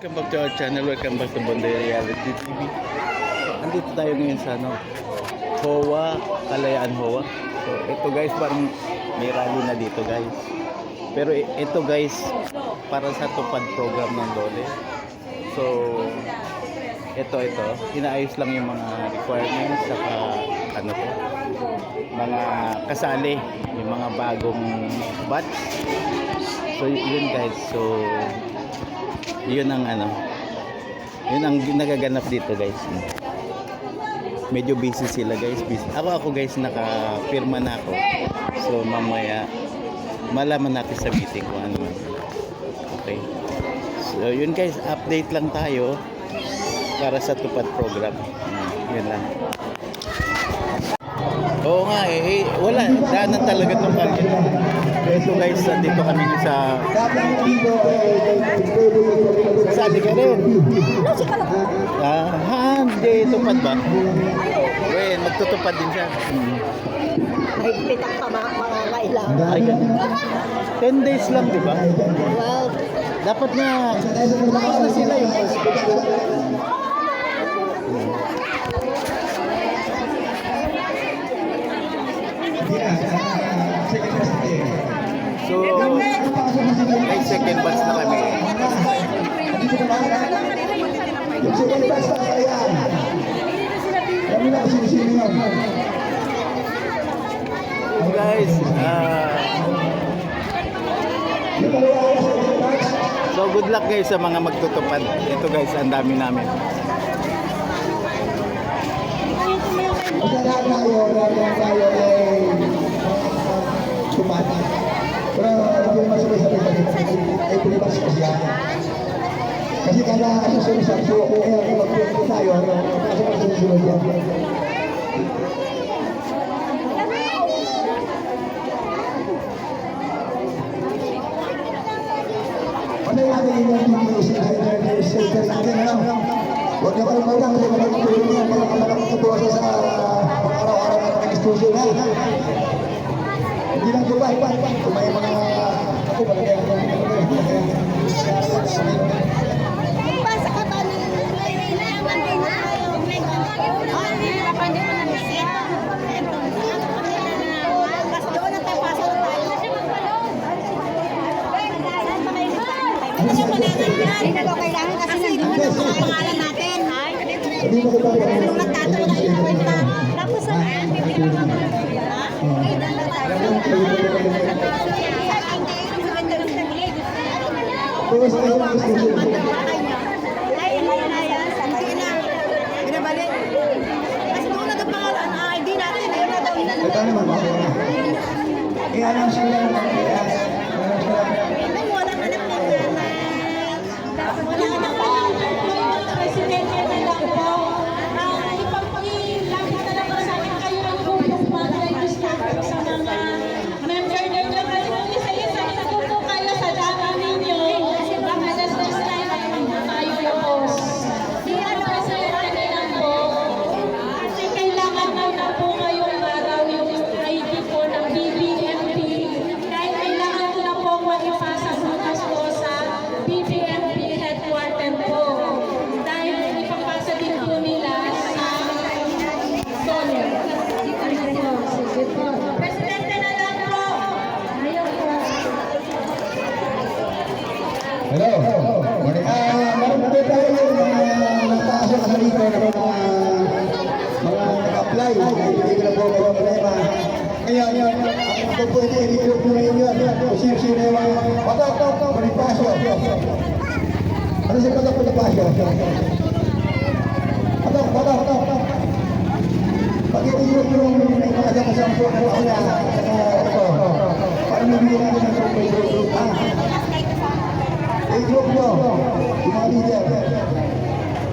welcome back to our channel. Welcome back to Bonday Reality TV. Andito tayo ngayon sa Hoa, Kalayaan Hoa. So ito guys, parang may rally na dito guys. Pero ito guys, para sa tupad program ng Dole. So ito, inaayos lang yung mga requirements saka ano to, mga kasali, yung mga bagong batch. So yun guys, so yun ang yun ang nagaganap dito guys. Medyo busy sila guys, busy. Ako guys, nakapirma na ako. So mamaya malaman natin sa meeting kung ano man. Okay. So yun guys, update lang tayo para sa tupad program. Yun lang. Oo nga wala, daanan talaga itong kalye. Ito guys, dito kami sa sali ka rin. Hindi, tupad ba? Well, magtutupad din siya. Ay, pitak pa mga kailang. Ay, 10 days lang, di ba? Well, Dapat nga, bukas na sila yung So, may second batch na kami. Yung second batch na Kalayaan. Kami na sinisili yun. Guys, so good luck guys sa mga magtutupad. Ito guys, ang dami namin. Basta lahat tayo ay tumata. Pero hindi naman sumisabit ay pinibas kasi yan. Kasi kada susunod so kaya magpunta tayo kasi susunod yan. Ano yung ating yung sinasabi natin, ano? Huwag niyo kalimutan kasi magagawin niyo para makapagtutuwa sa pang-araw-araw na pag-exposure na. Hindi lang Dubai, kung may mga ako palagay ako basa ka ba ng nailangan din na? Doon na tayo, pasok na tayo. Hindi ko kailangan kasi nandun ang mga pangalan natin. Hindi mo kita Pero magtatalo kayo na kwenta. Tapos pipilihan ka mga ay, dala tayo. Binabalik. Kasi doon na doon pangalan ang ID natin. Ayun na daw. ito naman ako. I-announce ko lang Ay, wala ka na pangalan. Wala ka na pangalan. Presidente na lang po. Ipagpagilap na lang sa akin kayo ang tulong mag-register sa mga member na lang kayo. Isa-isa na po kayo sa data ninyo. Baka alas 10 na tayo labos. Di ano presidente na lang po. Kasi kailangan na po ngayong araw yung ID po ng BBMP. Dahil kailangan ko na po mag-ipasa bukas po sa BBMP headquarter po. Dahil ipapasa din po nila sa Dole. Presidente na lang po. Hello. Meron po tayo yung nagpasok sa dito ng mga nag-apply. Hindi ko na po may problema. Ngayon, ang po pwede i-report po ngayon yun. Sino yung mga panipasok. Ano si panipasok? Patok. Pag-i-report yung mga kasampo na ako na ito. Para mabigyan natin ng group. I-group nyo, yung mga leader.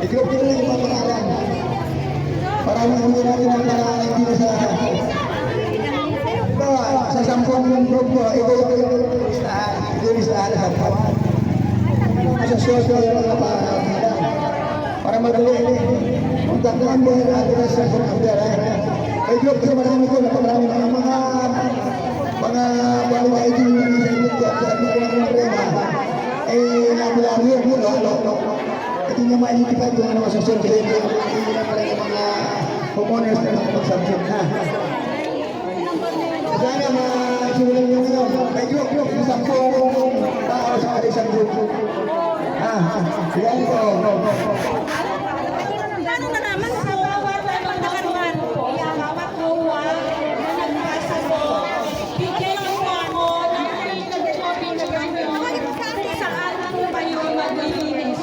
I-group nyo rin yung mga pangalan. Para makamit natin ang pangalan hindi na sa sampung yung group nyo, ito yung listahan. Ito yung listahan na sampung. Sa social yung mga pangalan. Para madali. Kung tatlaan mo yung address sa computer, i-group nyo marami ko na marami ng mga bago ID yung isa yung problema. Eh, nabilang yun, ninyo ma-identify kung ano masasyon kasi hindi na pala yung mga homeowners na mag-subject na. Sana ma-simulan nyo ngayon. May group, isang tao sa isang group. Yan po. Paano na naman Sa bawat nakaruan po, bawat hawa na nagpasa po, bigyan niyo po ako ng pinag-picture niyo saan po kayo maglilinis.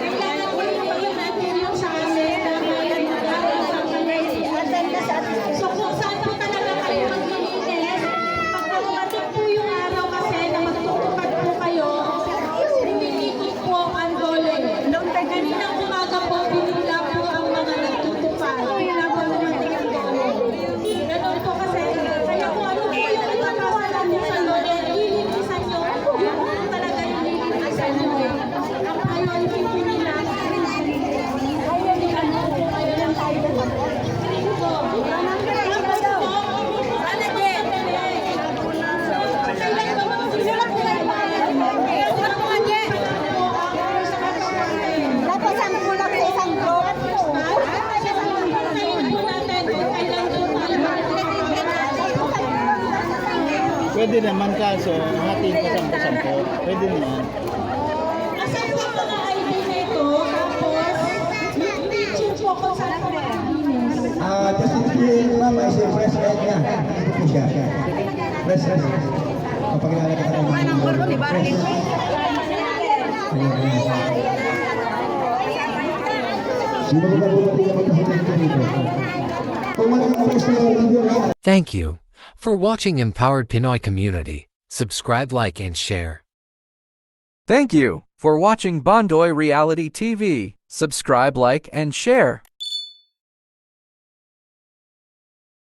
Kailangan po yung natin yung sa amin na may nagagawa sa kanila. So kung saan po talaga kayo maglilinis, pag dumating po yung araw kasi na magtutupad po kayo, lumilikot po ang dole. Kaninang umaga po, binigla po ang mga nagtutupad. Habang dumating ang dole. Ganon po kasi. Kaya kung ano po yung ipanawalan niyo sa dole, lilinisan niyo. Yun po talaga yung lilinisan niyo. Ang priority po nila. Ano po kayo ng tayo. Tapos ang kulang sa isang group. Pwede naman kaso, hatiin ko sampo-sampo. Pwede naman. Asan po ang mga ID nito? Tapos, yung po kung saan po maglinis. Just in ma'am, ay si Fresh Red niya. Ito po siya. Fresh Red. Kapag lalagay ka ng Number ko, di ba? Sino ba bumating na magkakita dito? Kung walang fresh na video na, Thank you for watching Empowered Pinoy Community. Subscribe, like, and share. Thank you for watching Bondoy Reality TV. Subscribe, like, and share.